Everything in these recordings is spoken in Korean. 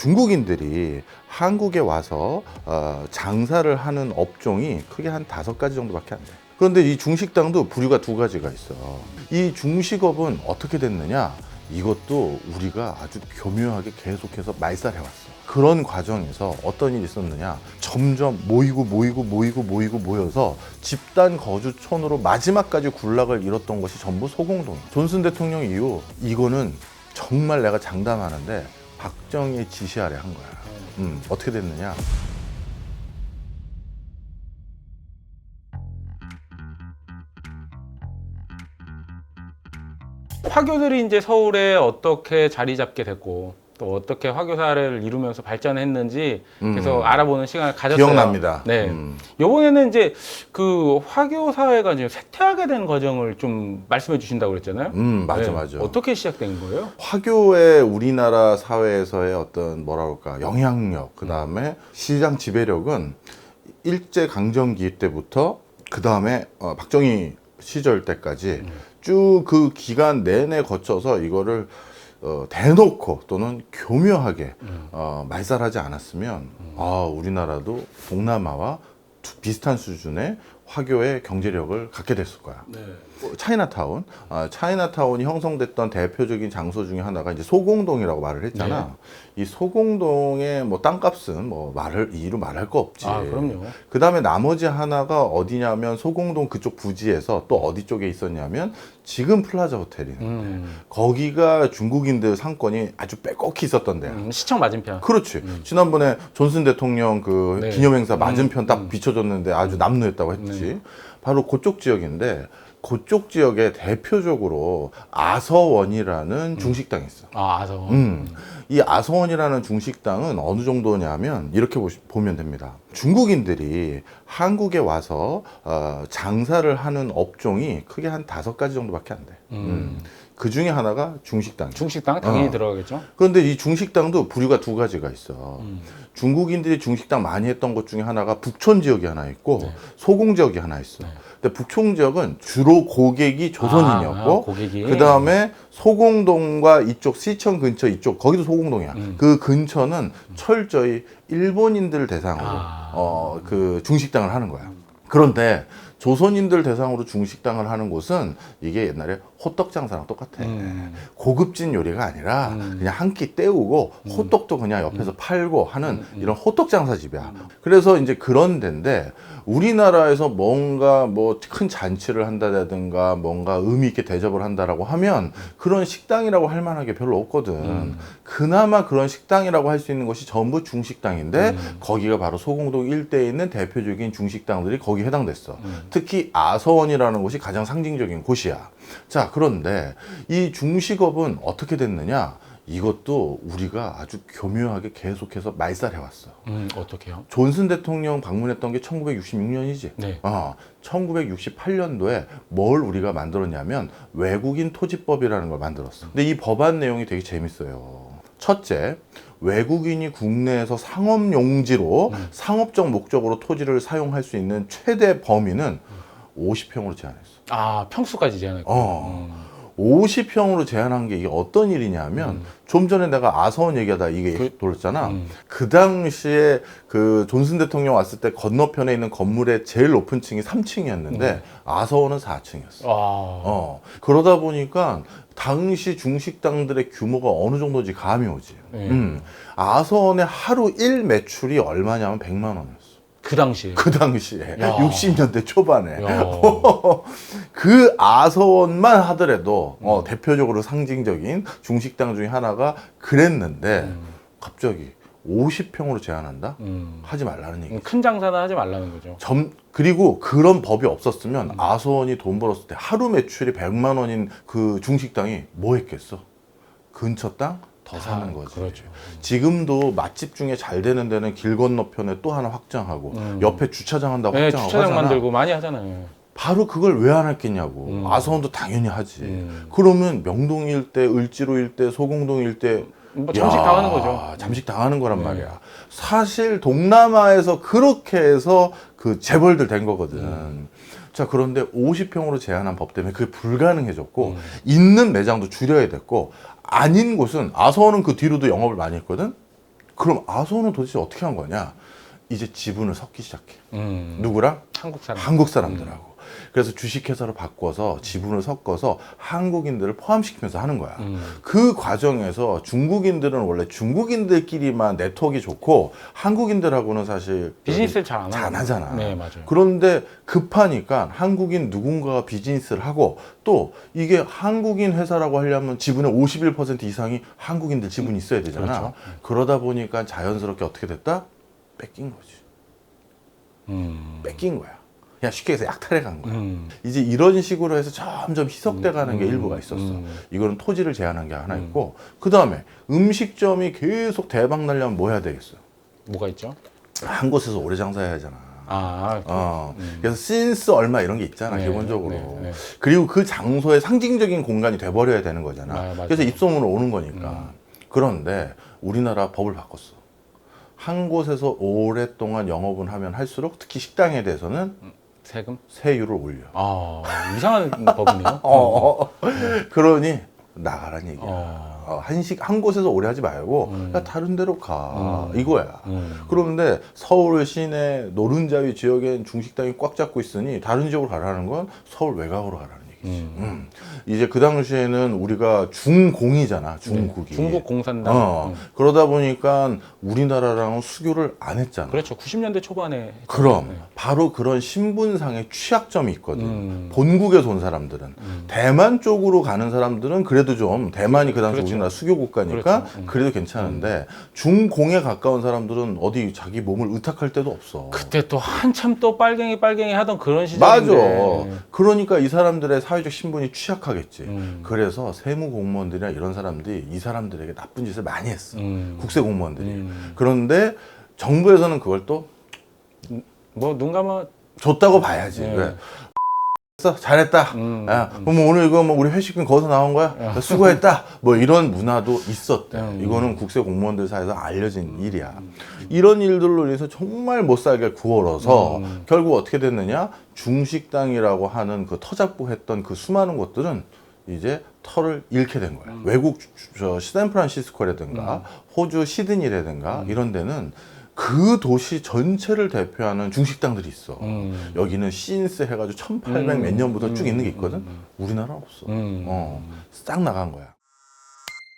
중국인들이 한국에 와서 장사를 하는 업종이 크게 한 5가지 정도밖에 안 돼. 그런데 이 중식당도 부류가 2가지가 있어. 이 중식업은 어떻게 됐느냐? 이것도 우리가 아주 교묘하게 계속해서 말살해왔어. 그런 과정에서 어떤 일이 있었느냐? 점점 모여서 집단 거주촌으로 마지막까지 군락을 이뤘던 것이 전부 소공동이야. 존슨 대통령 이후 이거는 정말 내가 장담하는데 박정희의 지시 아래 한 거야. 어떻게 됐느냐? 화교들이 이제 서울에 어떻게 자리 잡게 됐고 또 어떻게 화교사를 이루면서 발전했는지 계속 알아보는 시간을 가졌어요. 기억납니다. 네. 이번에는 이제 그 화교 사회가 이제 쇠퇴하게 된 과정을 좀 말씀해 주신다고 그랬잖아요. 맞아, 네. 맞아. 어떻게 시작된 거예요? 화교의 우리나라 사회에서의 어떤 뭐라 그럴까 영향력, 그 다음에 시장 지배력은 일제 강점기 때부터 그 다음에 박정희 시절 때까지 쭉 그 기간 내내 거쳐서 이거를 대놓고 또는 교묘하게 말살하지 않았으면 우리나라도 동남아와 비슷한 수준의 화교의 경제력을 갖게 됐을 거야. 네. 차이나타운, 차이나타운이 형성됐던 대표적인 장소 중에 하나가 이제 소공동이라고 말을 했잖아. 네. 이 소공동의 뭐 땅값은 뭐 이루 말할 거 없지. 그럼요. 그 다음에 나머지 하나가 어디냐면 소공동 그쪽 부지에서 또 어디 쪽에 있었냐면 지금 플라자 호텔이 있는데 거기가 중국인들 상권이 아주 빼곡히 있었던 데야. 시청 맞은편. 그렇지. 지난번에 존슨 대통령 그 네. 기념행사 맞은편 딱 비춰줬는데 아주 남루했다고 했지. 바로 그쪽 지역인데 그쪽 지역에 대표적으로 아서원이라는 중식당이 있어. 아서원. 이 아서원이라는 중식당은 어느 정도냐면 이렇게 보면 됩니다. 중국인들이 한국에 와서 장사를 하는 업종이 크게 한 5가지 정도밖에 안 돼. 그 중에 하나가 중식당이야. 중식당 당연히 들어가겠죠. 그런데 이 중식당도 부류가 2가지가 있어. 중국인들이 중식당 많이 했던 것 중에 하나가 북촌 지역이 하나 있고 소공 지역이 하나 있어. 근데 북촌 지역은 주로 고객이 조선인이었고 고객이. 그 다음에 소공동과 이쪽 시청 근처 이쪽 거기도 소공동이야. 그 근처는 철저히 일본인들 대상으로 그 중식당을 하는 거야. 그런데 조선인들 대상으로 중식당을 하는 곳은 이게 옛날에 호떡 장사랑 똑같아. 고급진 요리가 아니라 그냥 한 끼 때우고 호떡도 그냥 옆에서 팔고 하는 이런 호떡 장사집이야. 그래서 이제 그런 데인데 우리나라에서 뭔가 뭐 큰 잔치를 한다든가 뭔가 의미 있게 대접을 한다라고 하면 그런 식당이라고 할 만한 게 별로 없거든. 그나마 그런 식당이라고 할 수 있는 것이 전부 중식당인데 거기가 바로 소공동 일대에 있는 대표적인 중식당들이 거기에 해당됐어. 특히 아서원이라는 곳이 가장 상징적인 곳이야. 자, 그런데 이 중식업은 어떻게 됐느냐? 이것도 우리가 아주 교묘하게 계속해서 말살해왔어. 어떻게요? 존슨 대통령 방문했던 게 1966년이지. 네. 1968년도에 뭘 우리가 만들었냐면 외국인 토지법이라는 걸 만들었어. 근데 이 법안 내용이 되게 재밌어요. 첫째, 외국인이 국내에서 상업용지로 상업적 목적으로 토지를 사용할 수 있는 최대 범위는 50평으로 제한했어. 평수까지 제한했고. 50평으로 제한한 게 이게 어떤 일이냐면 좀 전에 내가 아서원 얘기하다 이게 돌았잖아. 그 당시에 그 존슨 대통령 왔을 때 건너편에 있는 건물의 제일 높은 층이 3층이었는데 아서원은 4층이었어. 그러다 보니까 당시 중식당들의 규모가 어느 정도인지 감이 오지. 아서원의 하루 일 매출이 얼마냐면 100만 원이었어. 그 당시에. 그 당시에 60년대 초반에 야. 그 아서원만 하더라도 대표적으로 상징적인 중식당 중에 하나가 그랬는데 갑자기 50평으로 제한한다? 하지 말라는 얘기. 큰 장사는 하지 말라는 거죠. 그리고 그런 법이 없었으면 아서원이 돈 벌었을 때 하루 매출이 100만 원인 그 중식당이 뭐 했겠어? 근처 땅? 더 사는 거지. 그렇죠. 지금도 맛집 중에 잘 되는 데는 길 건너편에 또 하나 확장하고 옆에 주차장 한다고 확장하고 주차장 하잖아. 만들고 많이 하잖아요. 바로 그걸 왜 안 했겠냐고. 아서원도 당연히 하지. 그러면 명동 일대, 을지로 일대, 소공동 일대 잠식 당하는 거죠. 잠식 당하는 거란 말이야. 사실 동남아에서 그렇게 해서 그 재벌들 된 거거든. 자, 그런데 50평으로 제한한 법 때문에 그게 불가능해졌고 있는 매장도 줄여야 됐고 아닌 곳은 아서원은 그 뒤로도 영업을 많이 했거든. 그럼 아소는 도대체 어떻게 한 거냐? 이제 지분을 섞기 시작해. 누구랑? 한국 사람. 한국 사람들하고. 그래서 주식회사로 바꿔서 지분을 섞어서 한국인들을 포함시키면서 하는 거야. 그 과정에서 중국인들은 원래 중국인들끼리만 네트워크가 좋고 한국인들하고는 사실 비즈니스를 잘 안 하잖아. 네, 맞아요. 그런데 급하니까 한국인 누군가가 비즈니스를 하고 또 이게 한국인 회사라고 하려면 지분의 51% 이상이 한국인들 지분이 있어야 되잖아. 그렇죠. 그러다 보니까 자연스럽게 어떻게 됐다? 뺏긴 거지. 뺏긴 거야. 그냥 쉽게 해서 약탈해 간 거야. 이제 이런 식으로 해서 점점 희석돼 가는 게 일부가 있었어. 이거는 토지를 제한한 게 하나 있고, 그 다음에 음식점이 계속 대박 나려면 뭐 해야 되겠어요? 뭐가 있죠? 한 곳에서 오래 장사해야 하잖아. 아, 그래서 신스 얼마 이런 게 있잖아, 네, 기본적으로. 네. 그리고 그 장소의 상징적인 공간이 돼버려야 되는 거잖아. 맞아요. 그래서 입소문으로 오는 거니까. 그런데 우리나라 법을 바꿨어. 한 곳에서 오랫동안 영업을 하면 할수록 특히 식당에 대해서는 세금? 세율을 올려. 이상한 법이네요. 그러니 나가란 얘기야. 한 곳에서 오래 하지 말고 야, 다른 데로 가 이거야. 그런데 서울 시내 노른자위 지역엔 중식당이 꽉 잡고 있으니 다른 지역으로 가라는 건 서울 외곽으로 가라는 얘기지. 이제 그 당시에는 우리가 중공이잖아, 중국이. 네, 중국 공산당. 그러다 보니까 우리나라랑은 수교를 안 했잖아. 그렇죠. 90년대 초반에. 했잖아요. 그럼 네. 바로 그런 신분상의 취약점이 있거든. 본국에서 온 사람들은 대만 쪽으로 가는 사람들은 그래도 좀 대만이 그 당시 그렇죠. 우리나라 수교 국가니까 그렇죠. 그래도 괜찮은데 중공에 가까운 사람들은 어디 자기 몸을 의탁할 데도 없어. 그때 또 한참 또 빨갱이 하던 그런 맞아. 시절인데. 그러니까 이 사람들의 사회적 신분이 취약하겠지. 그래서 세무 공무원들이나 이런 사람들이 이 사람들에게 나쁜 짓을 많이 했어. 국세 공무원들이. 그런데 정부에서는 그걸 또 뭐 눈 감아. 줬다고 봐야지. 네. 왜? 잘했다. 야, 그럼 오늘 이거 뭐 우리 회식은 거기서 나온 거야? 수고했다. 뭐 이런 문화도 있었대. 이거는 국세 공무원들 사이에서 알려진 일이야. 이런 일들로 인해서 정말 못 살게 구걸어서 결국 어떻게 됐느냐? 중식당이라고 하는 그 터잡고 했던 그 수많은 곳들은 이제 털을 잃게 된 거야. 외국 샌프란시스코라든가 호주 시드니라든가 이런 데는 그 도시 전체를 대표하는 중식당들이 있어. 여기는 신스 해가지고 1800 몇 년부터 쭉 있는 게 있거든. 우리나라 없어. 싹 나간 거야.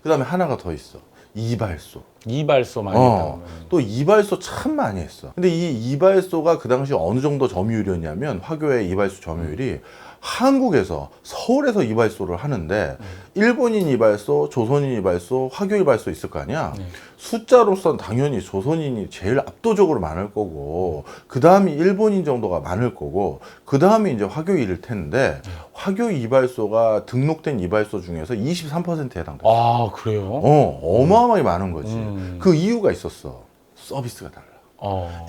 그 다음에 하나가 더 있어. 이발소. 이발소 많이 했다. 또 이발소 참 많이 했어. 근데 이 이발소가 그 당시 어느 정도 점유율이었냐면 화교의 이발소 점유율이 한국에서 서울에서 이발소를 하는데 일본인 이발소, 조선인 이발소, 화교 이발소 있을 거 아니야. 숫자로선 당연히 조선인이 제일 압도적으로 많을 거고 그 다음이 일본인 정도가 많을 거고 그 다음이 이제 화교일 텐데 화교 이발소가 등록된 이발소 중에서 23%에 해당돼. 그래요? 어마어마하게 많은 거지. 그 이유가 있었어. 서비스가 달라.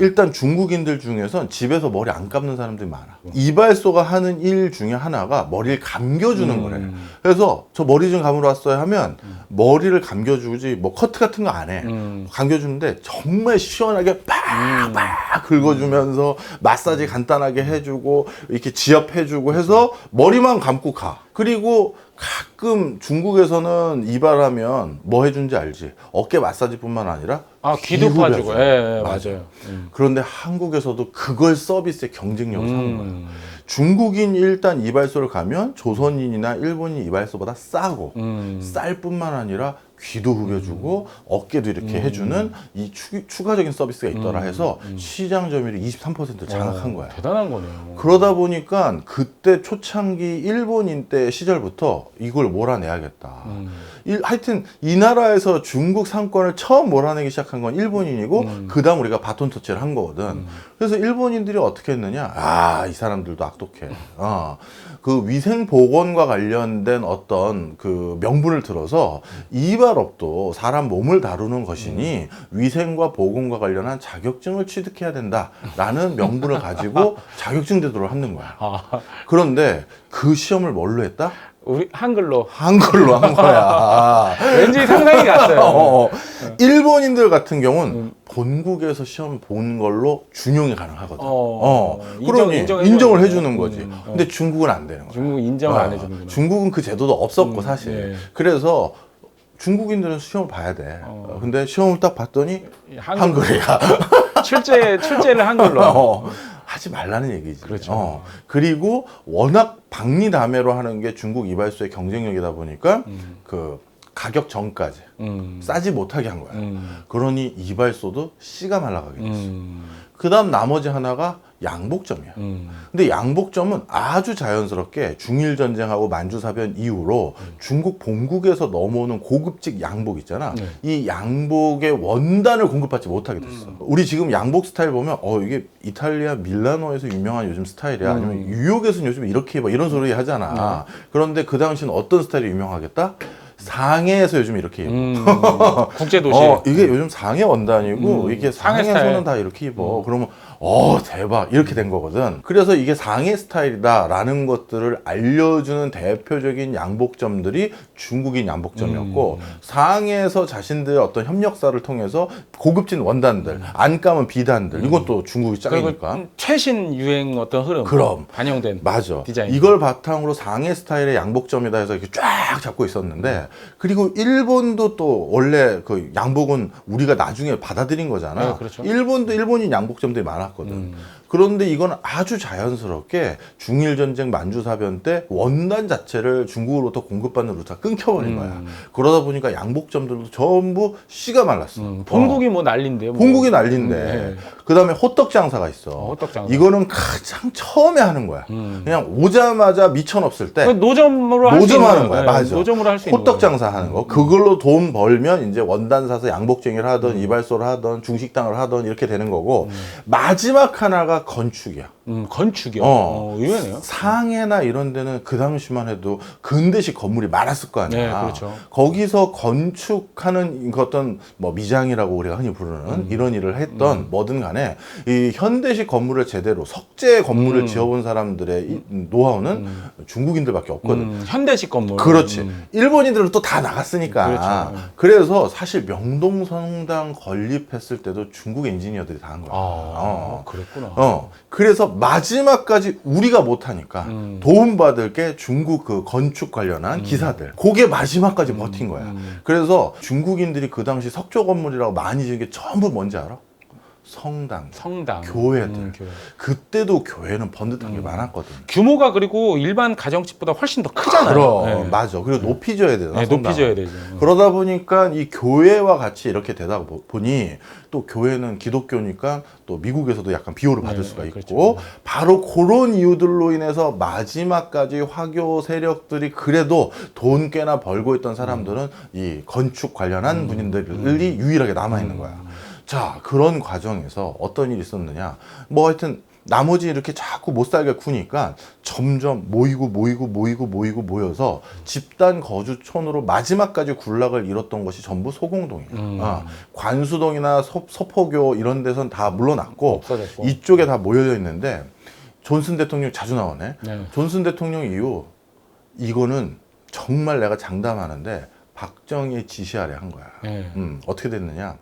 일단 중국인들 중에선 집에서 머리 안 감는 사람들이 많아. 이발소가 하는 일 중에 하나가 머리를 감겨주는 거래. 그래서 저 머리 좀 감으러 왔어요 하면 머리를 감겨주지 뭐 커트 같은 거 안 해. 감겨주는데 정말 시원하게 팍팍 긁어주면서 마사지 간단하게 해주고 이렇게 지압해주고 해서 머리만 감고 가. 그리고 가끔 중국에서는 이발하면 뭐 해준지 알지? 어깨 마사지뿐만 아니라 귀도 파주고. 맞아요. 그런데 한국에서도 그걸 서비스의 경쟁력을 삼은 거예요. 중국인 일단 이발소를 가면 조선인이나 일본인 이발소보다 싸고 쌀 뿐만 아니라 귀도 후벼주고 어깨도 이렇게 해주는 이 추가적인 서비스가 있더라 해서 시장 점유율이 23%를 장악한 거야. 대단한 거네요. 그러다 보니까 그때 초창기 일본인 때 시절부터 이걸 몰아내야겠다. 하여튼 이 나라에서 중국 상권을 처음 몰아내기 시작한 건 일본인이고 그 다음 우리가 바톤 터치를 한 거거든. 그래서 일본인들이 어떻게 했느냐? 이 사람들도 악독해. 그 위생보건과 관련된 어떤 그 명분을 들어서 이발업도 사람 몸을 다루는 것이니 위생과 보건과 관련한 자격증을 취득해야 된다라는 명분을 가지고 자격증 제도를 하는 거야. 그런데 그 시험을 뭘로 했다? 우리 한글로 한 거야. 왠지 상상이 갔어요. 일본인들 같은 경우는 본국에서 시험 본 걸로 준용이 가능하거든. 그러니 인정을 해주는 거지. 근데 중국은 안 되는 거야. 중국은 인정을 안 해주는구나. 중국은 그 제도도 없었고 사실. 그래서 중국인들은 시험을 봐야 돼. 근데 시험을 딱 봤더니 한글이야. 출제를 한글로. 하지 말라는 얘기지. 그렇죠. 그리고 워낙 박리다매로 하는 게 중국 이발소의 경쟁력이다 보니까 그 가격 전까지 싸지 못하게 한 거야. 그러니 이발소도 씨가 말라가겠지. 그 다음 나머지 하나가 양복점이야. 근데 양복점은 아주 자연스럽게 중일전쟁하고 만주사변 이후로 중국 본국에서 넘어오는 고급직 양복 있잖아. 네. 이 양복의 원단을 공급받지 못하게 됐어. 우리 지금 양복 스타일 보면 이게 이탈리아 밀라노에서 유명한 요즘 스타일이야. 아니면 뉴욕에서는 요즘 이렇게 입어. 이런 소리 하잖아. 그런데 그 당시는 어떤 스타일이 유명하겠다? 상해에서 요즘 이렇게 입어. 국제도시. 이게 요즘 상해 원단이고 이게 상해 상해에서는 스타일. 다 이렇게 입어. 그러면 대박 이렇게 된 거거든. 그래서 이게 상해 스타일이다라는 것들을 알려주는 대표적인 양복점들이 중국인 양복점이었고 상해에서 자신들의 어떤 협력사를 통해서 고급진 원단들, 안감은 비단들 이것도 중국이 짱이니까. 그리고 최신 유행 어떤 흐름. 그럼. 반영된. 맞아. 디자인. 이걸 바탕으로 상해 스타일의 양복점이다 해서 이렇게 쫙 잡고 있었는데, 그리고 일본도 또 원래 그 양복은 우리가 나중에 받아들인 거잖아. 네, 그렇죠. 일본도 일본인 양복점들이 많았거든. 그런데 이건 아주 자연스럽게 중일전쟁 만주사변 때 원단 자체를 중국으로부터 공급받는 루트가 끊겨버린 거야. 그러다 보니까 양복점들도 전부 씨가 말랐어. 본국이 뭐 난린데요. 뭐. 본국이 난린데. 네. 그 다음에 호떡 장사가 있어. 호떡 장사. 이거는 가장 처음에 하는 거야. 그냥 오자마자 미천없을 때 노점으로 할 수 있는 노점하는 거야. 맞아. 노점으로 할 수 있는 호떡 거예요. 장사하는 거. 그걸로 돈 벌면 이제 원단 사서 양복쟁이를 하던 이발소를 하던 중식당을 하던 이렇게 되는 거고, 마지막 하나가 건축이야. 건축이요. 의외네요. 상해나 이런 데는 그 당시만 해도 근대식 건물이 많았을 거 아니야. 네, 그렇죠. 거기서 건축하는 그 어떤 뭐 미장이라고 우리가 흔히 부르는 이런 일을 했던 뭐든 간에 이 현대식 건물을 제대로 석재 건물을 지어본 사람들의 이 노하우는 중국인들밖에 없거든. 현대식 건물. 그렇지. 일본인들은 또 다 나갔으니까. 그렇죠. 그래서 사실 명동성당 건립했을 때도 중국 엔지니어들이 다 한 거야. 그랬구나. 그래서 마지막까지 우리가 못하니까 도움받을 게 중국 그 건축 관련한 기사들. 그게 마지막까지 버틴 거야. 그래서 중국인들이 그 당시 석조 건물이라고 많이 지은 게 전부 뭔지 알아? 성당, 교회들. 교회. 그때도 교회는 번듯한 게 많았거든. 규모가 그리고 일반 가정집보다 훨씬 더 크잖아요. 그럼 네. 맞아. 그리고 높이 져야 되잖아. 네, 높이 성당은. 져야 되죠. 그러다 보니까 이 교회와 같이 이렇게 되다 보니 또 교회는 기독교니까 또 미국에서도 약간 비호를 받을 수가 있고, 그렇죠. 바로 그런 이유들로 인해서 마지막까지 화교 세력들이 그래도 돈 꽤나 벌고 있던 사람들은 이 건축 관련한 분들이 유일하게 남아있는 거야. 자, 그런 과정에서 어떤 일이 있었느냐. 뭐 하여튼 나머지 이렇게 자꾸 못 살게 구니까 점점 모여서 집단 거주촌으로 마지막까지 군락을 이뤘던 것이 전부 소공동이에요. 관수동이나 서포교 이런 데선 다 물러났고 없어졌고. 이쪽에 다 모여 있는데, 존슨 대통령 자주 나오네. 네. 존슨 대통령 이후 이거는 정말 내가 장담하는데 박정희의 지시 아래 한 거야. 네. 어떻게 됐느냐.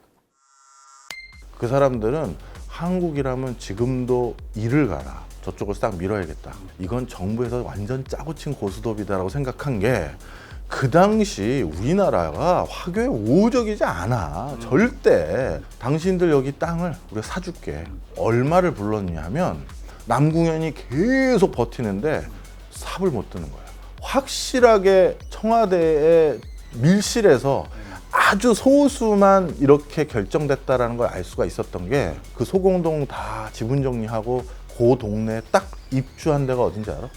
그 사람들은 한국이라면 지금도 일을 가라. 저쪽을 싹 밀어야겠다. 이건 정부에서 완전 짜고 친 고스톱이다라고 생각한 게, 그 당시 우리나라가 화교에 우호적이지 않아. 절대. 당신들 여기 땅을 우리가 사줄게. 얼마를 불렀냐면 남궁현이 계속 버티는데 삽을 못 드는 거야. 확실하게 청와대에 밀실에서 아주 소수만 이렇게 결정됐다라는 걸 알 수가 있었던 게, 그 소공동 다 지분 정리하고 그 동네에 딱 입주한 데가 어딘지 알아?